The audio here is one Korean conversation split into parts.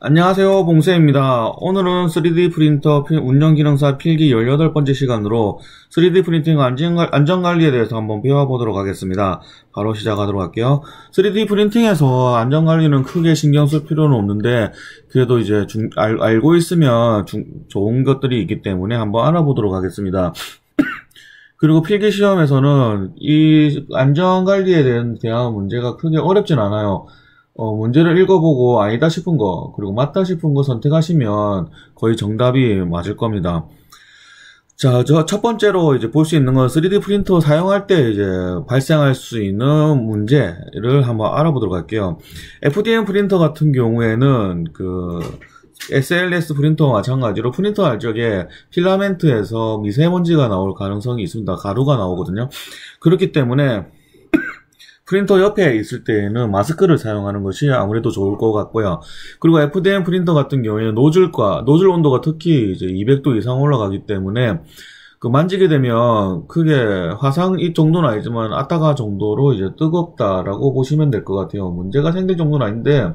안녕하세요, 봉쌤입니다. 오늘은 3D 프린터 운영기능사 필기 18번째 시간으로 3D 프린팅 안전관리에 대해서 한번 배워보도록 하겠습니다. 바로 시작하도록 할게요. 3D 프린팅에서 안전관리는 크게 신경 쓸 필요는 없는데, 그래도 이제 알고 있으면 좋은 것들이 있기 때문에 한번 알아보도록 하겠습니다. 그리고 필기시험에서는 이 안전관리에 대한 문제가 크게 어렵진 않아요. 문제를 읽어보고 아니다 싶은 거, 그리고 맞다 싶은 거 선택하시면 거의 정답이 맞을 겁니다. 자, 첫 번째로 이제 볼 수 있는 건 3D 프린터 사용할 때 이제 발생할 수 있는 문제를 한번 알아보도록 할게요. FDM 프린터 같은 경우에는 SLS 프린터와 마찬가지로 프린터 할 적에 필라멘트에서 미세먼지가 나올 가능성이 있습니다. 가루가 나오거든요. 그렇기 때문에 프린터 옆에 있을 때에는 마스크를 사용하는 것이 아무래도 좋을 것 같고요. 그리고 FDM 프린터 같은 경우에는 노즐 온도가 특히 이제 200도 이상 올라가기 때문에 만지게 되면 크게 화상 이 정도는 아니지만 아타가 정도로 이제 뜨겁다라고 보시면 될 것 같아요. 문제가 생길 정도는 아닌데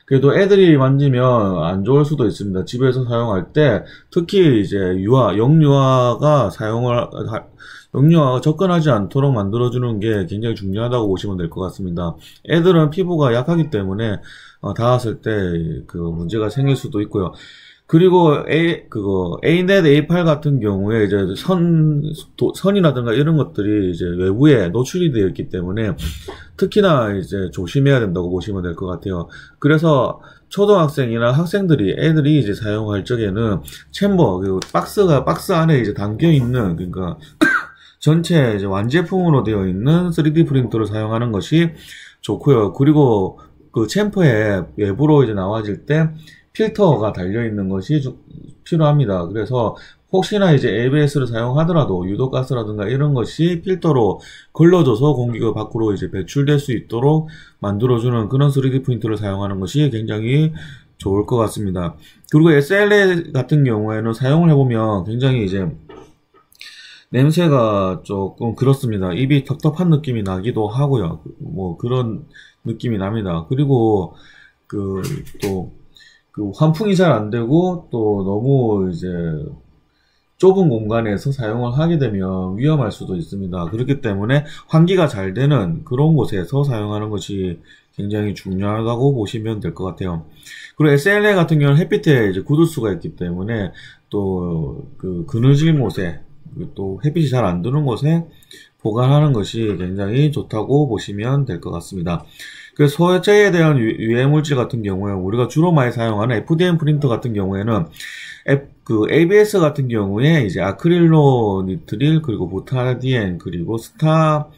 그래도 애들이 만지면 안 좋을 수도 있습니다. 집에서 사용할 때 특히 이제 영유아가 접근하지 않도록 만들어주는 게 굉장히 중요하다고 보시면 될 것 같습니다. 애들은 피부가 약하기 때문에 닿았을 때 문제가 생길 수도 있고요. 그리고 A넷 A8 같은 경우에 이제 선이라든가 이런 것들이 이제 외부에 노출이 되어 있기 때문에 특히나 이제 조심해야 된다고 보시면 될 것 같아요. 그래서 초등학생이나 애들이 이제 사용할 적에는 챔버, 박스 안에 이제 담겨 있는, 그러니까 전체 이제 완제품으로 되어 있는 3D 프린터를 사용하는 것이 좋고요. 그리고 챔퍼에 외부로 이제 나와질 때 필터가 달려있는 것이 필요합니다. 그래서 혹시나 이제 ABS를 사용하더라도 유독가스라든가 이런 것이 필터로 걸러져서 공기가 밖으로 이제 배출될 수 있도록 만들어주는 그런 3D 프린터를 사용하는 것이 굉장히 좋을 것 같습니다. 그리고 SLA 같은 경우에는 사용을 해보면 굉장히 이제 냄새가 조금 그렇습니다. 입이 텁텁한 느낌이 나기도 하고요. 그런 느낌이 납니다. 그리고 환풍이 잘 안 되고 또 너무 이제 좁은 공간에서 사용을 하게 되면 위험할 수도 있습니다. 그렇기 때문에 환기가 잘 되는 그런 곳에서 사용하는 것이 굉장히 중요하다고 보시면 될 것 같아요. 그리고 SLA 같은 경우는 햇빛에 이제 굳을 수가 있기 때문에 또 그늘진 곳에 또 햇빛이 잘 안 드는 곳에 보관하는 것이 굉장히 좋다고 보시면 될 것 같습니다. 그래서 소재에 대한 유해물질 같은 경우에 우리가 주로 많이 사용하는 FDM 프린터 같은 경우에는 ABS 같은 경우에 이제 아크릴로 니트릴 그리고 부타디엔 그리고 스타이렌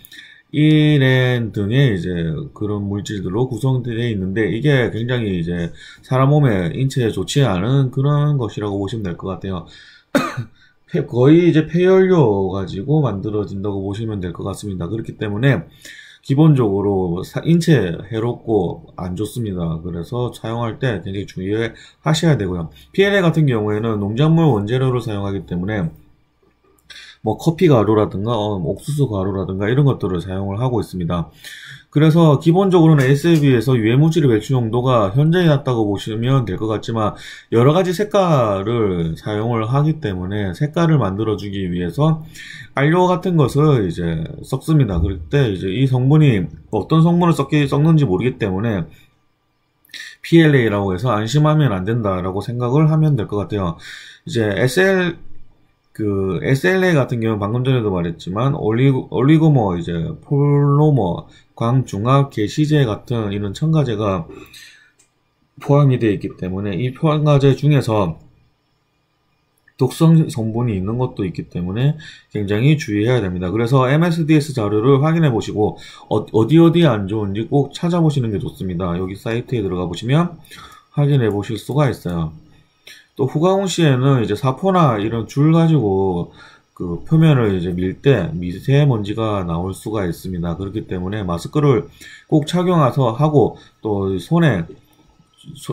등의 이제 그런 물질들로 구성되어 있는데 이게 굉장히 이제 사람 몸에 인체에 좋지 않은 그런 것이라고 보시면 될 것 같아요. 거의 이제 폐연료 가지고 만들어진다고 보시면 될 것 같습니다. 그렇기 때문에 기본적으로 인체에 해롭고 안 좋습니다. 그래서 사용할 때 굉장히 주의하셔야 되고요. PLA 같은 경우에는 농작물 원재료를 사용하기 때문에 커피 가루라든가 옥수수 가루라든가 이런 것들을 사용을 하고 있습니다. 그래서 기본적으로는 SLB에서 유해물질의 배출 농도가 현저히 낮다고 보시면 될 것 같지만 여러 가지 색깔을 사용을 하기 때문에 색깔을 만들어주기 위해서 알료 같은 것을 이제 섞습니다. 그럴 때 이제 이 성분이 어떤 성분을 섞는지 모르기 때문에 PLA라고 해서 안심하면 안 된다라고 생각을 하면 될 것 같아요. 이제 SLA 같은 경우는 방금 전에도 말했지만 올리고머, 이제 폴로머, 광중합, 게시제 같은 이런 첨가제가 포함이 되어 있기 때문에 이 첨가제 중에서 독성 성분이 있는 것도 있기 때문에 굉장히 주의해야 됩니다. 그래서 MSDS 자료를 확인해 보시고 어디 안 좋은지 꼭 찾아보시는 게 좋습니다. 여기 사이트에 들어가 보시면 확인해 보실 수가 있어요. 또 후가공 시에는 이제 사포나 이런 줄 가지고 표면을 이제 밀 때 미세먼지가 나올 수가 있습니다. 그렇기 때문에 마스크를 꼭 착용해서 하고 또 손에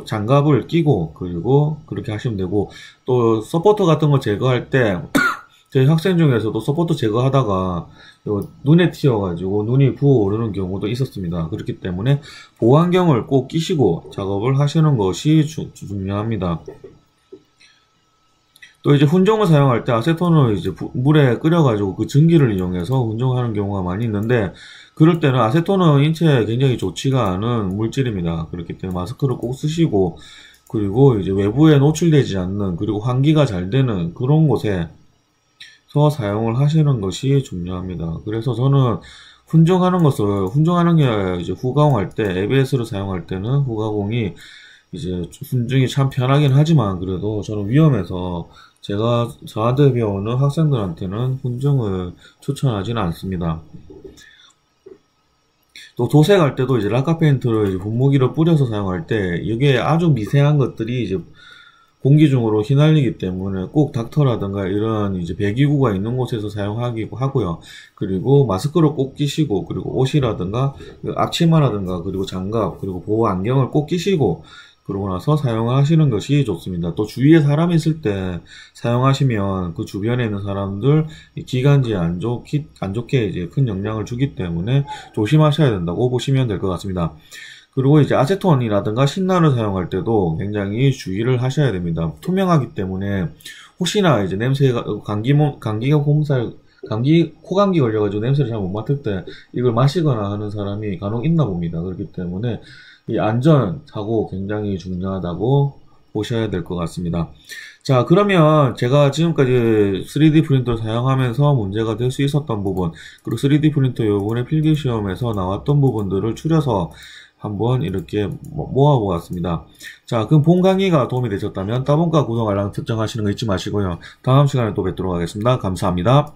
장갑을 끼고 그리고 그렇게 하시면 되고 또 서포터 같은 거 제거할 때 제 학생 중에서도 서포트 제거하다가 눈에 튀어가지고 눈이 부어오르는 경우도 있었습니다. 그렇기 때문에 보호안경을 꼭 끼시고 작업을 하시는 것이 중요합니다. 또 이제 훈정을 사용할 때 아세톤을 이제 물에 끓여가지고 그 증기를 이용해서 훈정하는 경우가 많이 있는데, 그럴 때는 아세톤은 인체에 굉장히 좋지가 않은 물질입니다. 그렇기 때문에 마스크를 꼭 쓰시고, 그리고 이제 외부에 노출되지 않는, 그리고 환기가 잘 되는 그런 곳에서 사용을 하시는 것이 중요합니다. 그래서 저는 훈정하는 게 이제 후가공할 때, ABS를 사용할 때는 후가공이 이제 훈정이 참 편하긴 하지만, 그래도 저는 위험해서 저한테 배우는 학생들한테는 훈정을 추천하지는 않습니다. 또 도색할 때도 이제 락카 페인트를 이제 분무기를 뿌려서 사용할 때 이게 아주 미세한 것들이 이제 공기 중으로 휘날리기 때문에 꼭 닥터라든가 이런 이제 배기구가 있는 곳에서 사용하기도 하고요. 그리고 마스크를 꼭 끼시고, 그리고 옷이라든가 앞치마라든가 그리고 장갑 그리고 보호 안경을 꼭 끼시고, 그러고 나서 사용하시는 것이 좋습니다. 또 주위에 사람이 있을 때 사용하시면 그 주변에 있는 사람들 기관지에 안 좋게 이제 큰 영향을 주기 때문에 조심하셔야 된다고 보시면 될 것 같습니다. 그리고 이제 아세톤이라든가 신나를 사용할 때도 굉장히 주의를 하셔야 됩니다. 투명하기 때문에 혹시나 이제 냄새가 코감기 걸려가지고 냄새를 잘 못 맡을 때 이걸 마시거나 하는 사람이 간혹 있나 봅니다. 그렇기 때문에 이 안전하고 굉장히 중요하다고 보셔야 될 것 같습니다. 자, 그러면 제가 지금까지 3D 프린터 사용하면서 문제가 될 수 있었던 부분, 그리고 3D 프린터 요번에 필기시험에서 나왔던 부분들을 추려서 한번 이렇게 모아보았습니다. 자, 그럼 본 강의가 도움이 되셨다면 따봉과 구독, 알람 설정하시는 거 잊지 마시고요. 다음 시간에 또 뵙도록 하겠습니다. 감사합니다.